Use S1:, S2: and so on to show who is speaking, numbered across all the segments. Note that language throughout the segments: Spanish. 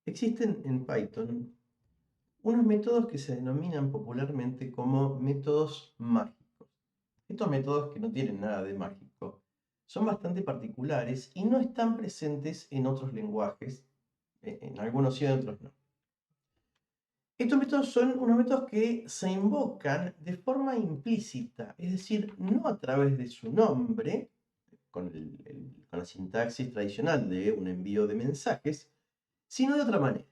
S1: Existen en Python unos métodos que se denominan popularmente como métodos mágicos. Estos métodos, que no tienen nada de mágico, son bastante particulares y no están presentes en otros lenguajes, en algunos sí, en otros no. Estos métodos son unos métodos que se invocan de forma implícita, es decir, no a través de su nombre, con la sintaxis tradicional de un envío de mensajes, sino de otra manera.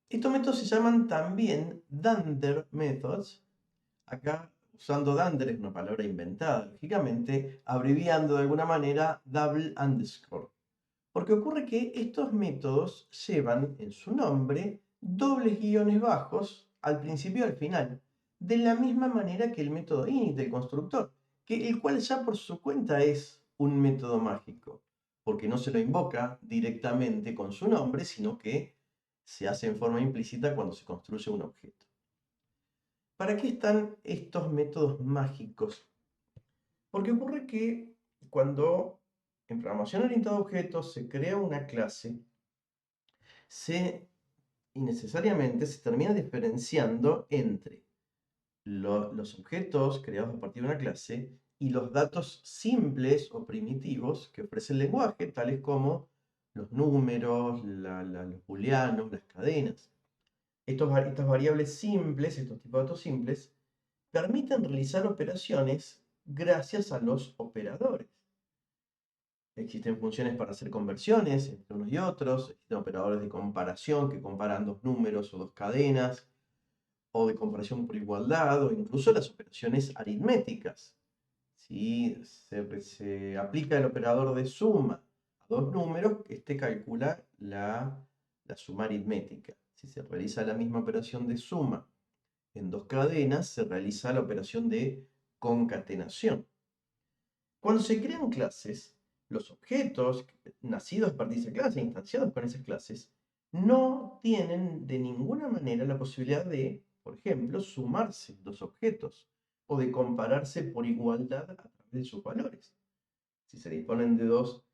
S1: Estos métodos se llaman también Dunder Methods. Acá, usando Dunder, es una palabra inventada, lógicamente, abreviando de alguna manera double underscore. Porque ocurre que estos métodos llevan en su nombre dobles guiones bajos al principio y al final, de la misma manera que el método init del constructor, el cual ya por su cuenta es un método mágico, porque no se lo invoca directamente con su nombre, sino que se hace en forma implícita cuando se construye un objeto. ¿Para qué están estos métodos mágicos? Porque ocurre que cuando en programación orientada a objetos se crea una clase, se innecesariamente se termina diferenciando entre los objetos creados a partir de una clase y los datos simples o primitivos que ofrece el lenguaje, tales como los números, los booleanos, las cadenas. Estas variables simples, estos tipos de datos simples, permiten realizar operaciones gracias a los operadores. Existen funciones para hacer conversiones entre unos y otros, existen operadores de comparación que comparan dos números o dos cadenas, o de comparación por igualdad, o incluso las operaciones aritméticas. Si se aplica el operador de suma a dos números, este calcula la suma aritmética. Si se realiza la misma operación de suma en dos cadenas, se realiza la operación de concatenación. Cuando se crean clases, los objetos nacidos a partir de esa clase, instanciados con esas clases, no tienen de ninguna manera la posibilidad de, por ejemplo, sumarse los objetos o de compararse por igualdad a través de sus valores. Si se disponen de dos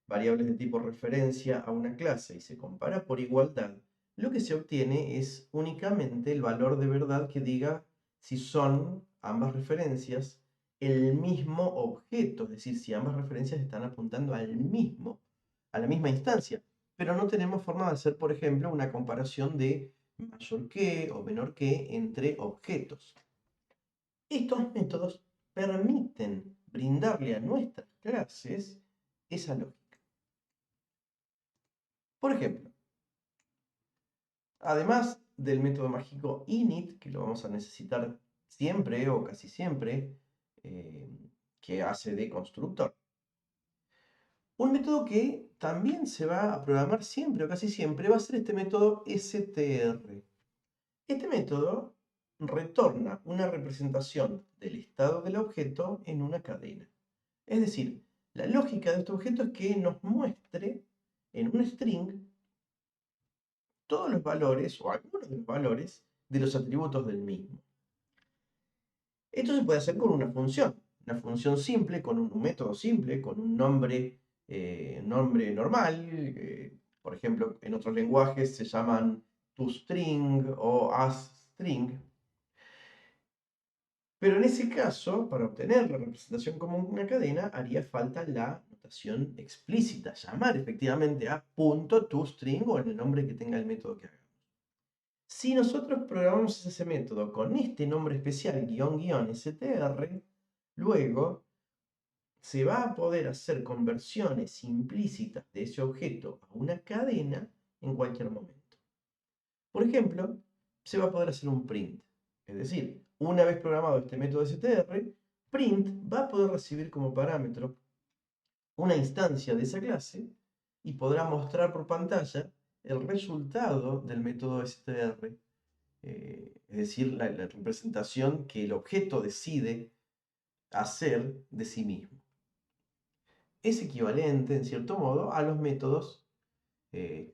S1: variables de tipo referencia a una clase y se compara por igualdad, lo que se obtiene es únicamente el valor de verdad que diga si son ambas referencias el mismo objeto, es decir, si ambas referencias están apuntando a la misma instancia. Pero no tenemos forma de hacer, por ejemplo, una comparación de mayor que o menor que entre objetos. Estos métodos permiten brindarle a nuestras clases esa lógica. Por ejemplo, además del método mágico init, que lo vamos a necesitar siempre o casi siempre, eh, que hace de constructor. Un método que también se va a programar siempre o casi siempre va a ser este método str. Este método retorna una representación del estado del objeto en una cadena. Es decir, la lógica de este objeto es que nos muestre en un string todos los valores o algunos de los valores de los atributos del mismo. Esto se puede hacer con una función simple, con un método simple, con un nombre normal. Por ejemplo, en otros lenguajes se llaman toString o asString. Pero en ese caso, para obtener la representación como una cadena, haría falta la notación explícita, llamar efectivamente a .toString o en el nombre que tenga el método que hagamos. Si nosotros programamos ese método con este nombre especial, --str, luego se va a poder hacer conversiones implícitas de ese objeto a una cadena en cualquier momento. Por ejemplo, se va a poder hacer un print. Es decir, una vez programado este método str, print va a poder recibir como parámetro una instancia de esa clase y podrá mostrar por pantalla el resultado del método str. Es decir, la representación que el objeto decide hacer de sí mismo. Es equivalente, en cierto modo, a los métodos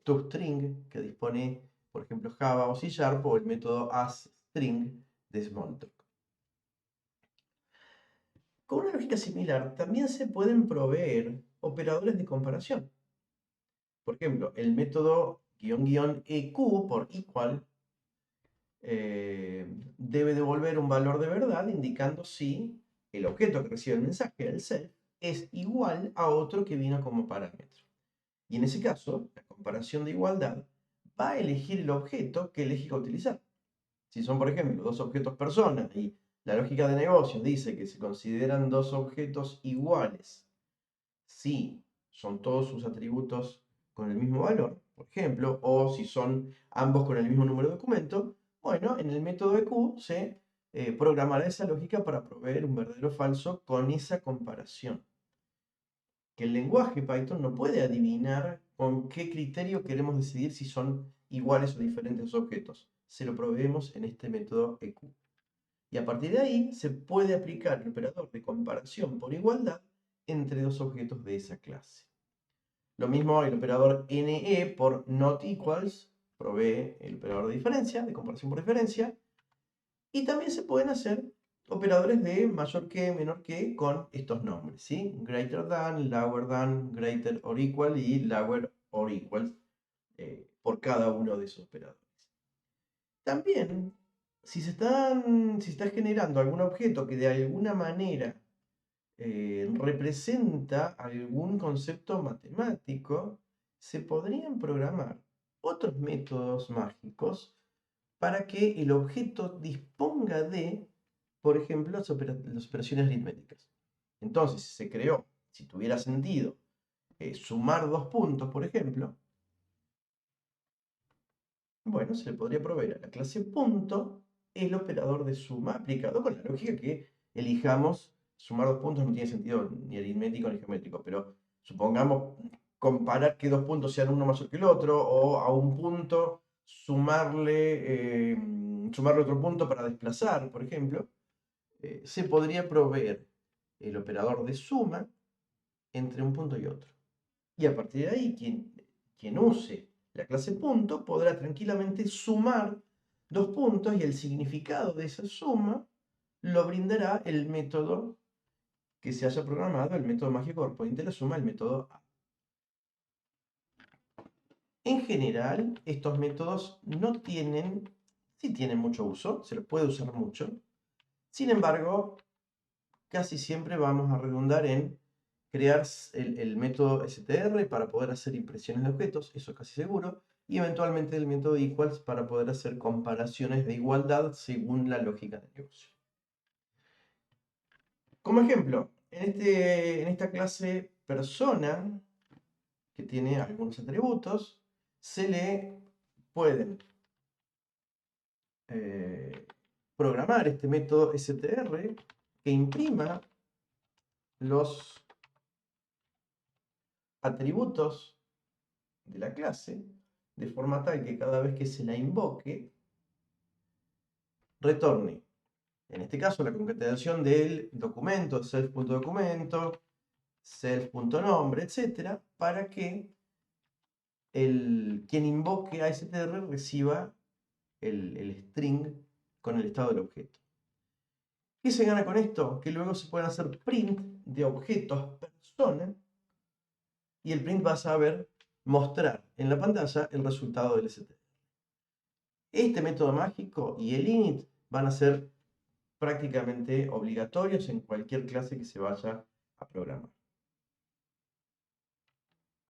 S1: toString que dispone, por ejemplo, Java o C# o el método asString de Smalltalk. Con una lógica similar, también se pueden proveer operadores de comparación. Por ejemplo, el método --eq por equal debe devolver un valor de verdad indicando si el objeto que recibe el mensaje, el self, es igual a otro que vino como parámetro. Y en ese caso, la comparación de igualdad va a elegir el objeto que elige utilizar. Si son, por ejemplo, dos objetos personas y la lógica de negocio dice que se consideran dos objetos iguales si son todos sus atributos con el mismo valor, por ejemplo, o si son ambos con el mismo número de documento, bueno, en el método de Q se programará esa lógica para proveer un verdadero o falso con esa comparación. Que el lenguaje Python no puede adivinar con qué criterio queremos decidir si son iguales o diferentes los objetos. Se lo proveemos en este método EQ. Y a partir de ahí se puede aplicar el operador de comparación por igualdad entre dos objetos de esa clase. Lo mismo el operador NE por not equals provee el operador de diferencia, de comparación por diferencia. Y también se pueden hacer operadores de mayor que, menor que con estos nombres, ¿sí? Greater than, lower than, greater or equal y lower or equal por cada uno de esos operadores. También, si se está generando algún objeto que de alguna manera representa algún concepto matemático, se podrían programar otros métodos mágicos para que el objeto disponga de, por ejemplo, las operaciones aritméticas. Entonces, si se creó, si tuviera sentido, sumar dos puntos, por ejemplo, bueno, se le podría proveer a la clase punto el operador de suma aplicado con la lógica que elijamos. Sumar dos puntos no tiene sentido ni aritmético ni geométrico, pero supongamos comparar que dos puntos sean uno mayor que el otro, o a un punto sumarle otro punto para desplazar, por ejemplo, se podría proveer el operador de suma entre un punto y otro. Y a partir de ahí, quien use la clase punto podrá tranquilamente sumar dos puntos y el significado de esa suma lo brindará el método que se haya programado, el método mágico correspondiente a la suma, el método A. En general, estos métodos sí tienen mucho uso, se los puede usar mucho. Sin embargo, casi siempre vamos a redundar en crear el método str para poder hacer impresiones de objetos, eso casi seguro, y eventualmente el método equals para poder hacer comparaciones de igualdad según la lógica de negocio. Como ejemplo, en esta clase persona, que tiene algunos atributos, se le pueden programar este método str que imprima los atributos de la clase de forma tal que cada vez que se la invoque retorne, en este caso, la concatenación del documento, self.documento, self.nombre, etc., para que quien invoque a str reciba el string con el estado del objeto. ¿Qué se gana con esto? Que luego se pueden hacer print de objetos persona y el print va a saber mostrar en la pantalla el resultado del str. Este método mágico y el init van a ser prácticamente obligatorios en cualquier clase que se vaya a programar.